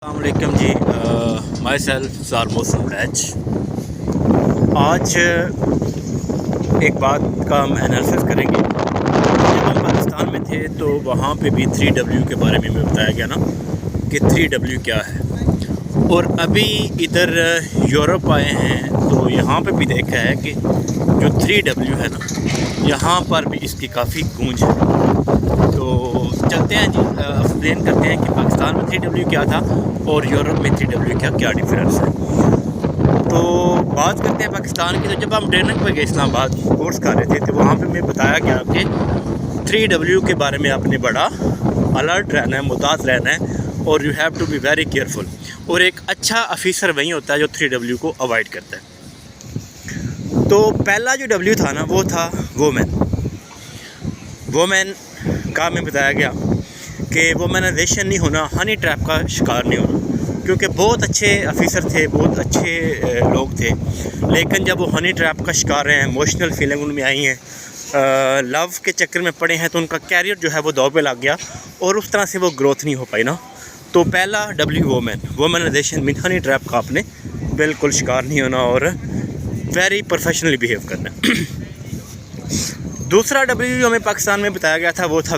अस्सलामुअलैकुम जी, my self ज़ारमोस ब्लैच। आज एक बात का हम एनालिसिस करेंगे। जब हम पाकिस्तान में थे तो वहाँ पे भी 3W के बारे में बताया गया ना कि 3W क्या है, और अभी इधर यूरोप आए हैं तो यहाँ पे भी देखा है कि जो 3W है ना, यहाँ पर भी इसकी काफ़ी गूंज है। तो चलते हैं जी, एक्सप्लेन करते हैं कि पाकिस्तान में 3W क्या था और यूरोप में 3W क्या डिफरेंस है। तो बात करते हैं पाकिस्तान की। तो जब हम ट्रेनिंग पर गए इस्लामाबाद कोर्स कर रहे थे तो वहाँ पे हमें बताया गया कि 3W के बारे में आपने बड़ा अलर्ट रहना है, मुतात रहना है, और you have to be very careful. और एक अच्छा ऑफिसर वही होता है जो 3W को अवॉइड करता है। तो पहला जो W था ना, वो था वोमेन का हमें बताया गया कि वोमेनाइजेशन नहीं होना, हनी ट्रैप का शिकार नहीं होना, क्योंकि बहुत अच्छे ऑफिसर थे, बहुत अच्छे लोग थे, लेकिन जब वो हनी ट्रैप का शिकार रहे हैं, इमोशनल फीलिंग उनमें आई हैं, लव के चक्कर में पड़े हैं, तो उनका कैरियर जो है वो दाव पे लग गया और उस तरह से वो ग्रोथ नहीं हो पाई ना। तो पहला W वोमेनाइजेशन मीन हनी ट्रैप का आपने बिल्कुल शिकार नहीं होना और वेरी प्रोफेशनली बिहेव करना। दूसरा W जो हमें पाकिस्तान में बताया गया था वो था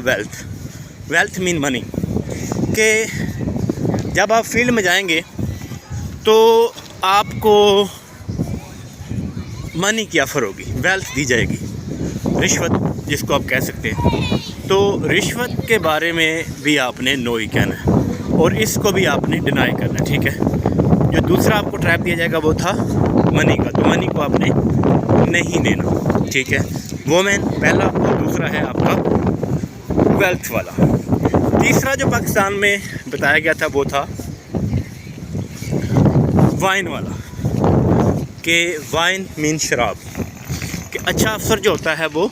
वेल्थ मीन मनी, कि जब आप फील्ड में जाएंगे तो आपको मनी की ऑफ़र होगी, वेल्थ दी जाएगी, रिश्वत जिसको आप कह सकते हैं। तो रिश्वत के बारे में भी आपने नो ही कहना है और इसको भी आपने डिनाई करना है, ठीक है। जो दूसरा आपको ट्रैप दिया जाएगा वो था मनी का, तो मनी को आपने नहीं देना, ठीक है। वोमेन पहला, और दूसरा है आपका वेल्थ वाला। तीसरा जो पाकिस्तान में बताया गया था वो था वाइन वाला, कि वाइन मीन शराब, कि अच्छा अफसर जो होता है वो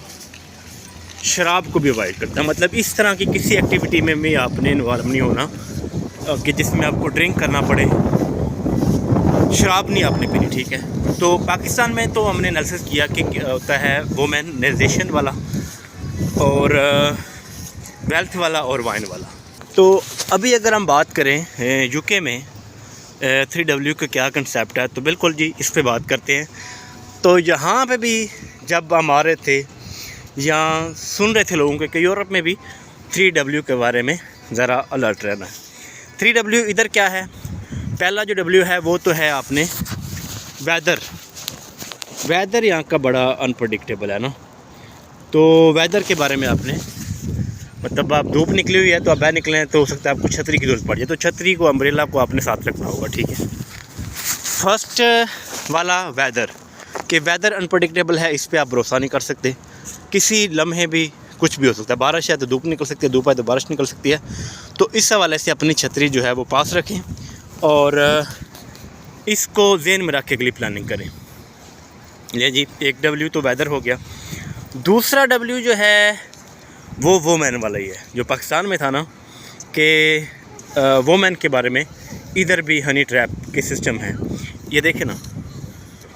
शराब को भी अवॉइड करता है। मतलब इस तरह की किसी एक्टिविटी में भी आपने इन्वॉल्व नहीं होना कि जिसमें आपको ड्रिंक करना पड़े, शराब नहीं आपने पीनी, ठीक है। तो पाकिस्तान में तो हमने एनालिसिस किया कि होता है वोमेनाइजेशन वाला और वेल्थ वाला और वाइन वाला। तो अभी अगर हम बात करें यूके में 3W का क्या कंसेप्ट है, तो बिल्कुल जी इस पे बात करते हैं। तो यहाँ पे भी जब हम आ रहे थे या सुन रहे थे लोगों के कि यूरोप में भी 3W के बारे में ज़रा अलर्ट रहना है। 3W इधर क्या है? पहला जो W है वो तो है आपने वेदर यहाँ का बड़ा अनप्रडिक्टेबल है ना। तो वेदर के बारे में आपने, मतलब आप धूप निकली हुई है तो आप बाहर निकलें तो हो सकता है आपको छतरी की ज़रूरत पड़ जाए, तो छतरी को, अम्ब्रेला को आपने साथ रखना होगा, ठीक है। फर्स्ट वाला वेदर, कि वेदर अनप्रडिक्टेबल है, इस पर आप भरोसा नहीं कर सकते, किसी लम्हे भी कुछ भी हो सकता है। बारिश है तो धूप निकल सकती है, धूप है तो बारिश निकल सकती है। तो इस हवाले से अपनी छतरी जो है वो पास रखें और इसको ज़हन में रख के अगली प्लानिंग करें। ये जी एक W तो वेदर हो गया। दूसरा W जो है वो वोमेन वाला ही है, जो पाकिस्तान में था ना, कि वोमेन के बारे में इधर भी हनी ट्रैप के सिस्टम है। ये देखें ना,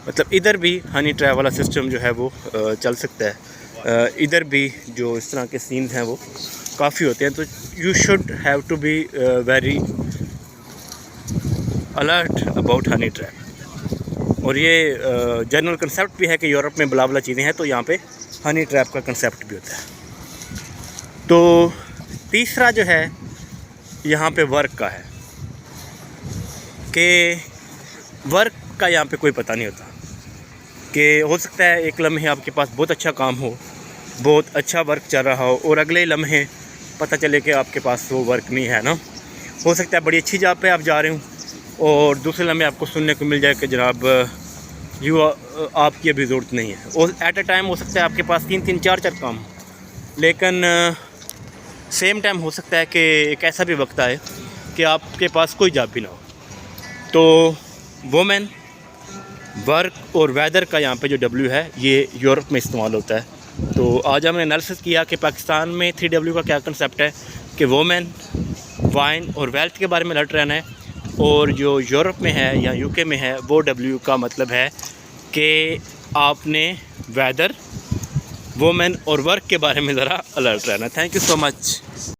मतलब इधर भी हनी ट्रैप वाला सिस्टम जो है वो चल सकता है। इधर भी जो इस तरह के सीन्स हैं वो काफ़ी होते हैं। तो you should have to be very alert about honey trap. और ये जनरल कंसेप्ट भी है कि यूरोप में बला चीज़ें हैं तो यहाँ पे हनी ट्रैप का कंसेप्ट भी होता है। तो तीसरा जो है यहाँ पे वर्क का है, कि वर्क का यहाँ पे कोई पता नहीं होता, कि हो सकता है एक लम्हे आपके पास बहुत अच्छा काम हो, बहुत अच्छा वर्क चल रहा हो, और अगले लम्हे पता चले कि आपके पास वो वर्क नहीं है ना। हो सकता है बड़ी अच्छी जगह पे आप जा रहे हो और दूसरे लम्हे आपको सुनने को मिल जाए कि जनाब आपकी अभी ज़रूरत नहीं है। और एट अ टाइम हो सकता है आपके पास 3-3, 4-4 काम, लेकिन सेम टाइम हो सकता है कि एक ऐसा भी वक्त आए कि आपके पास कोई जॉब भी ना हो। तो वोमेन, वर्क और वेदर का यहाँ पे जो W है ये यूरोप में इस्तेमाल होता है। तो आज हमने एनालिसिस किया कि पाकिस्तान में 3W का क्या कंसेप्ट है, कि वोमेन, वाइन और वेल्थ के बारे में अलर्ट रहना है, और जो यूरोप में है या यूके में है वो W का मतलब है कि आपने वेदर, वोमेन और वर्क के बारे में ज़रा अलर्ट रहना। Thank you so much.